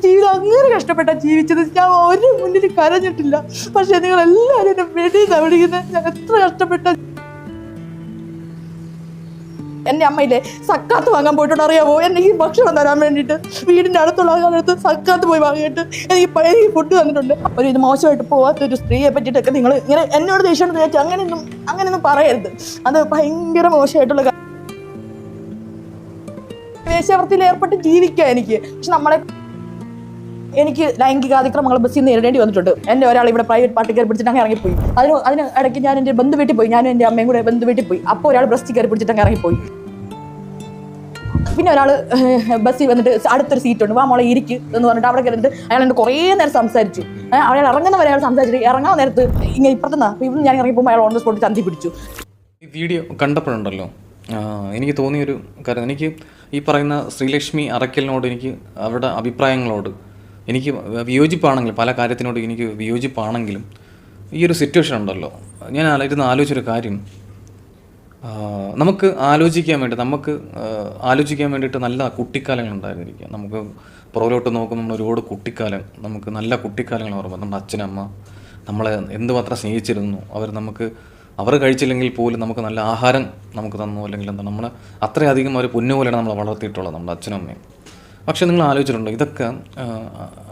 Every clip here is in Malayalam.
ജീവിതം അങ്ങനെ കഷ്ടപ്പെട്ടാണ് ജീവിച്ചത്. ഞാൻ ഒരു മുന്നിൽ കരഞ്ഞിട്ടില്ല. പക്ഷെ നിങ്ങൾ എല്ലാവരും എന്നെ വെടിയെന്നാണ് വിളിക്കുന്നത്. ഞാൻ എത്ര കഷ്ടപ്പെട്ട. എൻ്റെ അമ്മയില്ലേ സക്കാത്ത് വാങ്ങാൻ പോയിട്ടുണ്ട്, അറിയാമോ? എനിക്ക് ഭക്ഷണം തരാൻ വേണ്ടിയിട്ട് വീടിൻ്റെ അടുത്തുള്ള ആളുകളടുത്ത് സക്കാത്ത് പോയി വാങ്ങിയിട്ട് എനിക്ക് ഫുഡ് തന്നിട്ടുണ്ട്. ഒരു ഇത് മോശമായിട്ട് പോകാത്തൊരു സ്ത്രീയെ പറ്റിയിട്ടൊക്കെ നിങ്ങൾ ഇങ്ങനെ എന്നോട് ദേഷ്യം ചോദിച്ചാൽ അങ്ങനെയൊന്നും പറയരുത്. അത് ഭയങ്കര മോശമായിട്ടുള്ള വേശ്യാവൃത്തിയിൽ ഏർപ്പെട്ട് ജീവിക്കുക എനിക്ക്. പക്ഷെ എനിക്ക് ലൈംഗിക അതിക്രമങ്ങൾ ബസ്സിൽ നേരിടേണ്ടി വന്നിട്ടുണ്ട്. എൻ്റെ ഒരാൾ ഇവിടെ പ്രൈവറ്റ് പാർട്ടി കയറി പിടിച്ചിട്ട് അങ്ങ് ഇറങ്ങിപ്പോയി. അതിന് ഇടയ്ക്ക് ഞാൻ എൻ്റെ ബന്ധു വീട്ടിൽ പോയി. ഞാനും എൻ്റെ അമ്മയും കൂടെ ബന്ധു വീട്ടിൽ പോയി. അപ്പോൾ ഒരാൾ ബ്രസ്റ്റ് കയറി പിടിച്ചിട്ട് അങ്ങ് ഇറങ്ങിപ്പോയി. പിന്നെ ഒരാൾ ബസ്സിൽ വന്നിട്ട് അടുത്തൊരു സീറ്റുണ്ട്, വാ മോളെ ഇരിക്ക് എന്ന് പറഞ്ഞിട്ട് അവിടെ കയറിയിട്ട് അയാൾ എൻ്റെ കുറേ നേരം സംസാരിച്ചു. അയാൾ ഇറങ്ങുന്നവരെ അയാൾ സംസാരിച്ചിട്ട് ഇറങ്ങാൻ നേരത്ത് ഇങ്ങനെ ഇപ്പുറത്തുനിന്നാ ഇവിടെ ഞാൻ ഇറങ്ങിപ്പോകുമ്പോൾ അയാൾ ഓൺ ദ സ്പോട്ട് ചന്തി പിടിച്ചു. ഈ വീഡിയോ കണ്ടപ്പോഴുണ്ടല്ലോ എനിക്ക് തോന്നിയൊരു കാര്യം, എനിക്ക് ഈ പറയുന്ന ശ്രീലക്ഷ്മി അറക്കലിനോട് എനിക്ക് അവരുടെ അഭിപ്രായങ്ങളോട് എനിക്ക് വിയോജിപ്പാണെങ്കിലും പല കാര്യത്തിനോട് എനിക്ക് വിയോജിപ്പാണെങ്കിലും ഈ ഒരു സിറ്റുവേഷൻ ഉണ്ടല്ലോ, ഞാൻ ഇരുന്ന് ആലോചിച്ചൊരു കാര്യം, നമുക്ക് ആലോചിക്കാൻ വേണ്ടിയിട്ട് നല്ല കുട്ടിക്കാലങ്ങൾ ഉണ്ടായിരുന്നിരിക്കുക. നമുക്ക് പുറകിലോട്ട് നോക്കുമ്പോൾ നമ്മൾ ഒരുപാട് കുട്ടിക്കാലം, നമുക്ക് നല്ല കുട്ടിക്കാലങ്ങൾ ഓർമ്മ. നമ്മുടെ അച്ഛനമ്മ നമ്മളെ എന്തുമാത്രം സ്നേഹിച്ചിരുന്നു. അവർ കഴിച്ചില്ലെങ്കിൽ പോലും നമുക്ക് നല്ല ആഹാരം നമുക്ക് തന്നു, അല്ലെങ്കിൽ എന്താ നമ്മളെ അത്രയധികം അവർ പൊന്നുപോലെയാണ് നമ്മളെ വളർത്തിയിട്ടുള്ളത് നമ്മുടെ അച്ഛനും അമ്മയും. പക്ഷേ നിങ്ങൾ ആലോചിച്ചിട്ടുണ്ടോ, ഇതൊക്കെ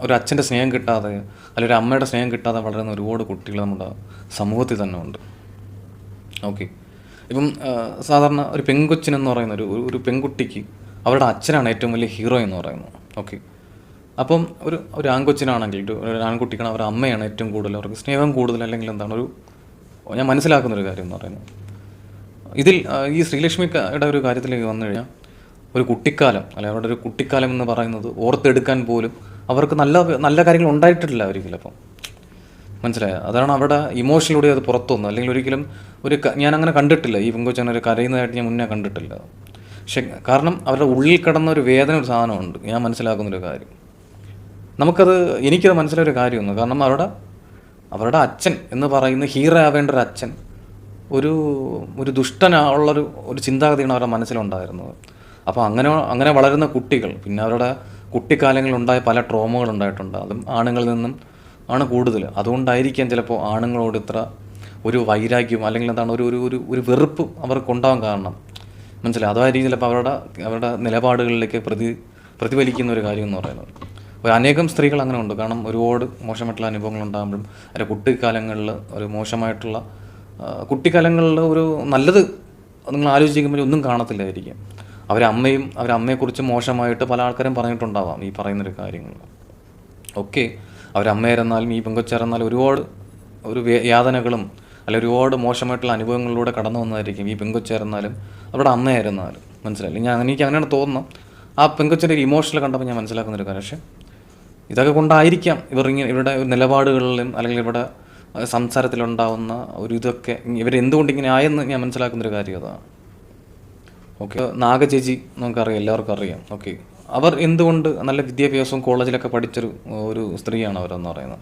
ഒരു അച്ഛൻ്റെ സ്നേഹം കിട്ടാതെ അല്ലെങ്കിൽ ഒരു അമ്മയുടെ സ്നേഹം കിട്ടാതെ വളരുന്ന ഒരുപാട് കുട്ടികൾ നമ്മുടെ സമൂഹത്തിൽ തന്നെ ഉണ്ട്. ഓക്കെ, ഇപ്പം സാധാരണ ഒരു പെൺകൊച്ചിനെന്ന് പറയുന്ന ഒരു പെൺകുട്ടിക്ക് അവരുടെ അച്ഛനാണ് ഏറ്റവും വലിയ ഹീറോ എന്ന് പറയുന്നത്. ഓക്കെ, അപ്പം ഒരു ആൺകൊച്ചിനാണെങ്കിൽ ഒരു ആൺകുട്ടിക്കാണ് അവരുടെ അമ്മയാണ് ഏറ്റവും കൂടുതൽ അവർക്ക് സ്നേഹം കൂടുതൽ, അല്ലെങ്കിൽ എന്താണ് ഞാൻ മനസ്സിലാക്കുന്നൊരു കാര്യം എന്ന് പറയുന്നത്. ഇതിൽ ഈ ശ്രീലക്ഷ്മിയുടെ ഒരു കാര്യത്തിലേക്ക് വന്നു കഴിഞ്ഞാൽ ഒരു കുട്ടിക്കാലം അല്ലെങ്കിൽ അവരുടെ ഒരു കുട്ടിക്കാലം എന്ന് പറയുന്നത് ഓർത്തെടുക്കാൻ പോലും അവർക്ക് നല്ല കാര്യങ്ങൾ ഉണ്ടായിട്ടില്ല ഒരിക്കലും. അപ്പം മനസ്സിലായ, അതാണ് അവിടെ ഇമോഷനിലൂടെ അത് പുറത്തു വന്നു. അല്ലെങ്കിൽ ഒരിക്കലും ഞാനങ്ങനെ കണ്ടിട്ടില്ല ഈ പെൺകൊച്ചങ്ങനെ ഒരു കരയുന്നതായിട്ട് ഞാൻ മുന്നേ കണ്ടിട്ടില്ല. പക്ഷെ കാരണം അവരുടെ ഉള്ളിൽ കിടന്ന ഒരു വേദന ഒരു സാധനമുണ്ട്. ഞാൻ മനസ്സിലാക്കുന്നൊരു കാര്യം, എനിക്കത് മനസ്സിലായൊരു കാര്യമൊന്നും, കാരണം അവരുടെ അച്ഛൻ എന്ന് പറയുന്ന ഹീറോ ആവേണ്ട ഒരു അച്ഛൻ ഒരു ദുഷ്ടനുള്ളൊരു ചിന്താഗതിയാണ് അവരുടെ മനസ്സിലുണ്ടായിരുന്നത്. അപ്പോൾ അങ്ങനെ വളരുന്ന കുട്ടികൾ പിന്നെ അവരുടെ കുട്ടിക്കാലങ്ങളിലുണ്ടായ പല ട്രോമകൾ ഉണ്ടായിട്ടുണ്ട്. അതും ആണുങ്ങളിൽ നിന്നും ആണ് കൂടുതൽ. അതുകൊണ്ടായിരിക്കാം ചിലപ്പോൾ ആണുങ്ങളോട് ഇത്ര ഒരു വൈരാഗ്യം അല്ലെങ്കിൽ എന്താണ് ഒരു വെറുപ്പ് അവർക്കുണ്ടാകാൻ കാരണം. മനസ്സിലായി, അതായിരിക്കും ചിലപ്പോൾ അവരുടെ നിലപാടുകളിലേക്ക് പ്രതിഫലിക്കുന്ന ഒരു കാര്യം എന്ന് പറയുന്നത്. അനേകം സ്ത്രീകൾ അങ്ങനെ ഉണ്ട്. കാരണം ഒരുപാട് മോശമായിട്ടുള്ള അനുഭവങ്ങൾ ഉണ്ടാകുമ്പോഴും അവരുടെ കുട്ടിക്കാലങ്ങളിൽ ഒരു മോശമായിട്ടുള്ള കുട്ടിക്കാലങ്ങളിൽ ഒരു നല്ലത് നിങ്ങൾ ആലോചിക്കുമ്പോൾ ഒന്നും കാണത്തില്ലായിരിക്കും. അവരമ്മയെക്കുറിച്ച് മോശമായിട്ട് പല ആൾക്കാരും പറഞ്ഞിട്ടുണ്ടാവാം ഈ പറയുന്നൊരു കാര്യങ്ങൾ. ഓക്കെ, അവരമ്മയായിരുന്നാലും ഈ പെങ്കൊച്ചായിരുന്നാലും ഒരുപാട് യാതനകളും അല്ലെങ്കിൽ ഒരുപാട് മോശമായിട്ടുള്ള അനുഭവങ്ങളിലൂടെ കടന്നു വന്നതായിരിക്കും ഈ പെങ്കൊച്ചായിരുന്നാലും അവരുടെ അമ്മയായിരുന്നാലും. മനസ്സിലായില്ലേ, എനിക്ക് അങ്ങനെയാണ് തോന്നുന്നത്. ആ പെങ്കൊച്ചിൻ്റെ ഒരു ഇമോഷണൽ കണ്ടപ്പോൾ ഞാൻ മനസ്സിലാക്കുന്നൊരു കാര്യം. പക്ഷേ ഇതൊക്കെ കൊണ്ടായിരിക്കാം ഇവരുടെ നിലപാടുകളിലും അല്ലെങ്കിൽ ഇവരുടെ സംസാരത്തിലുണ്ടാവുന്ന ഇതൊക്കെ ഇവരെന്തുകൊണ്ടിങ്ങനെ ആയെന്ന് ഞാൻ മനസ്സിലാക്കുന്നൊരു കാര്യം അതാണ്. ഓക്കെ, നാഗചേച്ചി നമുക്കറിയാം, എല്ലാവർക്കും അറിയാം. ഓക്കെ, അവർ എന്തുകൊണ്ട് നല്ല വിദ്യാഭ്യാസവും കോളേജിലൊക്കെ പഠിച്ചൊരു സ്ത്രീയാണ് അവരെന്ന് പറയുന്നത്.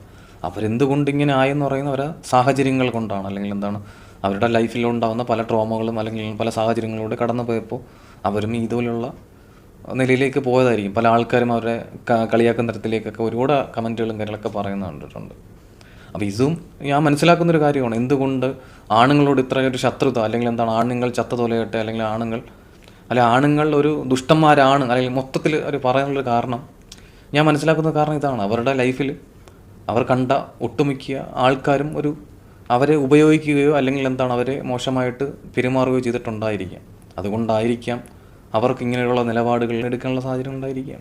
അവരെന്തുകൊണ്ട് ഇങ്ങനെ ആയെന്ന് പറയുന്ന അവരുടെ സാഹചര്യങ്ങൾ കൊണ്ടാണ്, അല്ലെങ്കിൽ എന്താണ് അവരുടെ ലൈഫിലുണ്ടാകുന്ന പല ട്രോമകളും അല്ലെങ്കിൽ പല സാഹചര്യങ്ങളിലൂടെ കടന്നു പോയപ്പോൾ അവരും ഇതുപോലുള്ള നിലയിലേക്ക് പോയതായിരിക്കും. പല ആൾക്കാരും അവരെ കളിയാക്കുന്ന തരത്തിലേക്കൊക്കെ ഒരുപാട് കമൻറ്റുകളും കാര്യങ്ങളൊക്കെ പറയുന്നത് കണ്ടിട്ടുണ്ട്. അപ്പോൾ ഇതും ഞാൻ മനസ്സിലാക്കുന്നൊരു കാര്യമാണ്, എന്തുകൊണ്ട് ആണുങ്ങളോട് ഇത്ര ഒരു ശത്രുത, അല്ലെങ്കിൽ എന്താണ് ആണുങ്ങൾ ചത്ത തോലയട്ടെ, അല്ലെങ്കിൽ ആണുങ്ങൾ ഒരു ദുഷ്ടന്മാരാണ്, അല്ലെങ്കിൽ മൊത്തത്തിൽ ഒരു പറയാനുള്ളൊരു കാരണം ഞാൻ മനസ്സിലാക്കുന്ന കാരണം ഇതാണ്. അവരുടെ ലൈഫിൽ അവർ കണ്ട ഒട്ടുമിക്ക ആൾക്കാരും അവരെ ഉപയോഗിക്കുകയോ അല്ലെങ്കിൽ എന്താണ് അവരെ മോശമായിട്ട് പെരുമാറുകയോ ചെയ്തിട്ടുണ്ടായിരിക്കാം. അതുകൊണ്ടായിരിക്കാം അവർക്ക് ഇങ്ങനെയുള്ള നിലപാടുകൾ എടുക്കാനുള്ള സാഹചര്യം ഉണ്ടായിരിക്കാം.